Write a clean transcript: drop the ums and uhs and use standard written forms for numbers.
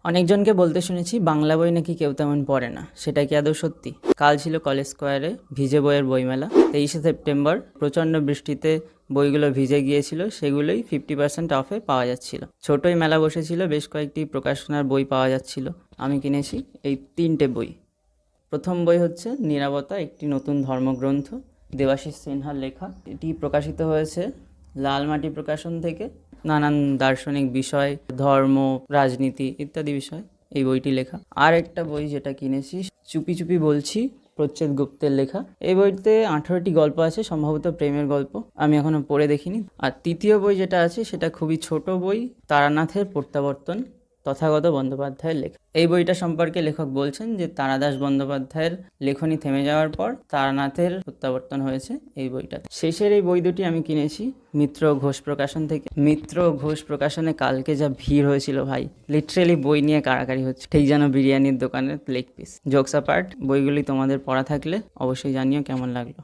অনেকজনকে বলতে শুনেছি বাংলা বই নাকি কেউ তেমন পড়ে না, সেটা কি আদৌ সত্যি? কাল ছিল কলেজ স্কোয়ারে ভিজে বইয়ের বইমেলা। 23শে সেপ্টেম্বর প্রচণ্ড বৃষ্টিতে বইগুলো ভিজে গিয়েছিল, সেগুলোই 50% অফে পাওয়া যাচ্ছিল। ছোটই মেলা বসেছিল, বেশ কয়েকটি প্রকাশনার বই পাওয়া যাচ্ছিল। আমি কিনেছি এই 3টে বই। প্রথম বই হচ্ছে নীরবতা, একটি নতুন ধর্মগ্রন্থ, দেবাশিস সিনহার লেখা। এটি প্রকাশিত হয়েছে লালমাটি প্রকাশন থেকে। নানান দার্শনিক বিষয়, ধর্ম, রাজনীতি ইত্যাদি বিষয় এই বইটি লেখা। আর একটা বই যেটা কিনেছি, চুপি চুপি বলছি, প্রচ্ছেদ গুপ্তের লেখা। এই বইতে 18টি গল্প আছে, সম্ভবত প্রেমের গল্প। আমি এখনো পড়ে দেখিনি। আর তৃতীয় বই যেটা আছে সেটা খুবই ছোট বই, তারানাথের প্রত্যাবর্তন, তথাগত বন্দ্যোপাধ্যায়ের লেখা। এই বইটা সম্পর্কে লেখক বলছেন যে তারাদাস বন্দ্যোপাধ্যায়ের লেখনী থেমে যাওয়ার পর তারানাথের প্রত্যাবর্তন হয়েছে এই বইটা। শেষের এই বই দুটি আমি কিনেছি মিত্র ঘোষ প্রকাশন থেকে। মিত্র ঘোষ প্রকাশনে কালকে যা ভিড় হয়েছিল ভাই, লিটারেলি বই নিয়ে কাড়াকাড়ি হচ্ছে, ঠিক যেন বিরিয়ানির দোকানের লেগ পিস। জোকস অ্যাপার্ট, বইগুলি তোমাদের পড়া থাকলে অবশ্যই জানিও কেমন লাগলো।